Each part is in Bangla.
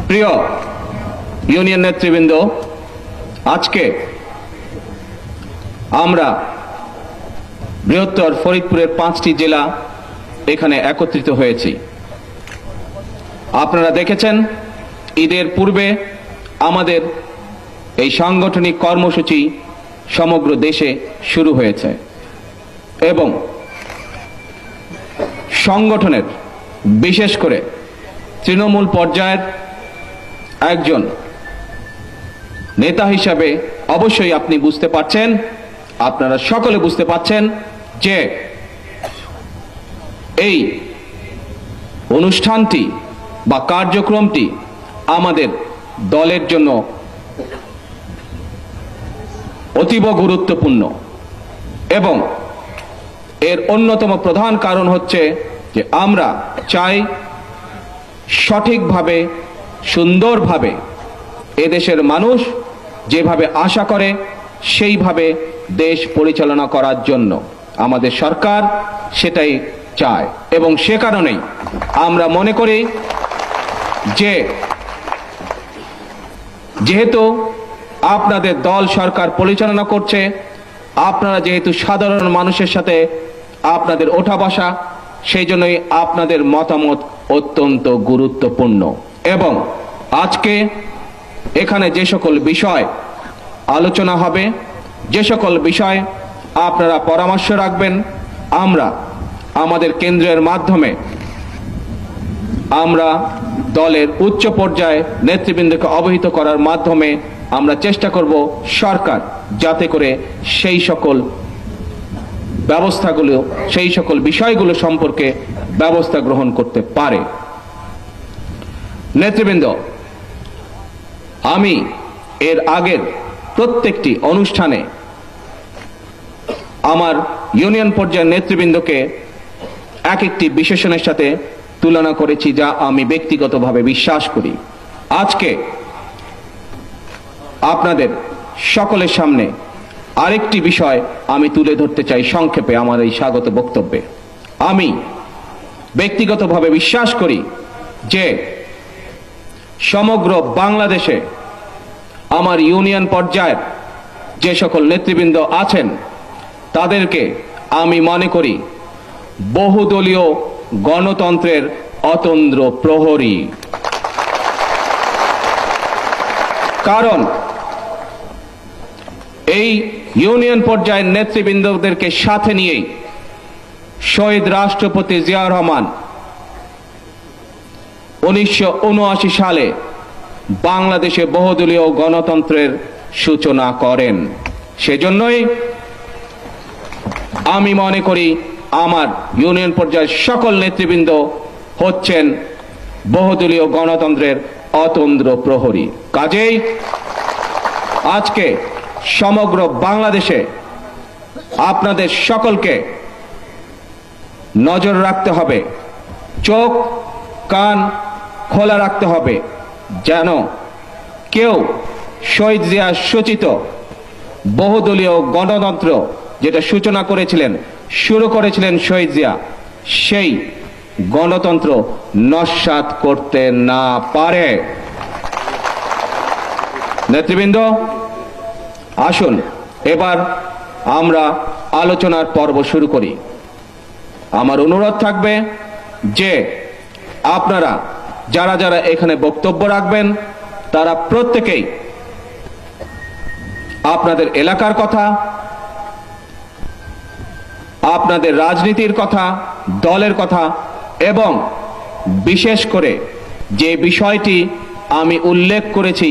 প্রিয় ইউনিয়ন নেতৃবৃন্দ, আজকে আমরা বৃহত্তর ফরিদপুরের 5টি জেলা এখানে একত্রিত হয়েছি। আপনারা দেখেছেন ঈদের পূর্বে আমাদের এই সাংগঠনিক কর্মসূচি সমগ্র দেশে শুরু হয়েছে এবং সংগঠনের বিশেষ করে তৃণমূল পর্যায়ের একজন নেতা হিসাবে অবশ্যই আপনি বুঝতে পারছেন, আপনারা সকলে বুঝতে পারছেন যে এই অনুষ্ঠানটি বা কার্যক্রমটি আমাদের দলের জন্য অতীব গুরুত্বপূর্ণ এবং এর অন্যতম প্রধান কারণ হচ্ছে যে আমরা চাই সঠিকভাবে সুন্দরভাবে এদেশের মানুষ যেভাবে আশা করে সেইভাবে দেশ পরিচালনা করার জন্য আমাদের সরকার সেটাই চায় এবং সে কারণেই আমরা মনে করি যে যেহেতু আপনাদের দল সরকার পরিচালনা করছে, আপনারা যেহেতু সাধারণ মানুষের সাথে আপনাদের ওঠা বসা, সেই জন্যই আপনাদের মতামত অত্যন্ত গুরুত্বপূর্ণ এবং আজকে এখানে যে সকল বিষয় আলোচনা হবে, যে সকল বিষয় আপনারা পরামর্শ রাখবেন, আমরা আমাদের কেন্দ্রের মাধ্যমে আমরা দলের উচ্চ পর্যায়ে নেতৃবৃন্দকে অবহিত করার মাধ্যমে আমরা চেষ্টা করব সরকার যাতে করে সেই সকল ব্যবস্থাগুলো, সেই সকল বিষয়গুলো সম্পর্কে ব্যবস্থা গ্রহণ করতে পারে। নেতৃবৃন্দ, আমি এর আগের প্রত্যেকটি অনুষ্ঠানে আমার ইউনিয়ন পর্যায়ের নেতৃবৃন্দকে এক একটি বিশেষণের সাথে তুলনা করেছি, যা আমি ব্যক্তিগতভাবে বিশ্বাস করি। আজকে আপনাদের সকলের সামনে আরেকটি বিষয় আমি তুলে ধরতে চাই সংক্ষেপে আমার এই স্বাগত বক্তব্যে। আমি ব্যক্তিগতভাবে বিশ্বাস করি যে সমগ্র বাংলাদেশে আমার ইউনিয়ন পর্যায়ের যে সকল নেতৃবৃন্দ আছেন তাদেরকে আমি মনে করি বহুদলীয় গণতন্ত্রের অতন্দ্র প্রহরী। কারণ এই ইউনিয়ন পর্যায়ের নেতৃবৃন্দদেরকে সাথে নিয়েই শহীদ রাষ্ট্রপতি জিয়াউর রহমান 1979 সালে বাংলাদেশে বহুদলীয় গণতন্ত্রের সূচনা করেন। সেজন্যই আমি মনে করি আমার ইউনিয়ন পর্যায়ের সকল নেতৃবৃন্দ হচ্ছেন বহুদলীয় গণতন্ত্রের অতন্দ্র প্রহরী। কাজেই আজকে সমগ্র বাংলাদেশে আপনাদের সকলকে নজর রাখতে হবে, চোখ কান খোলা রাখতে হবে, যেন কেউ শহীদ জিয়া সূচিত বহুদলীয় গণতন্ত্র যেটা সূচনা করেছিলেন, শুরু করেছিলেন শহীদ জিয়া, সেই গণতন্ত্র নস্যাৎ করতে না পারে। নেতৃবৃন্দ, আসুন এবার আমরা আলোচনার পর্ব শুরু করি। আমার অনুরোধ থাকবে যে আপনারা যারা যারা এখানে বক্তব্য রাখবেন তারা প্রত্যেকেই আপনাদের এলাকার কথা, আপনাদের রাজনীতির কথা, দলের কথা এবং বিশেষ করে যে বিষয়টি আমি উল্লেখ করেছি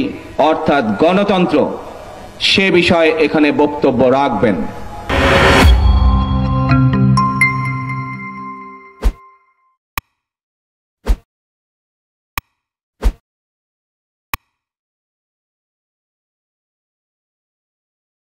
অর্থাৎ গণতন্ত্র, সে বিষয়ে এখানে বক্তব্য রাখবেন।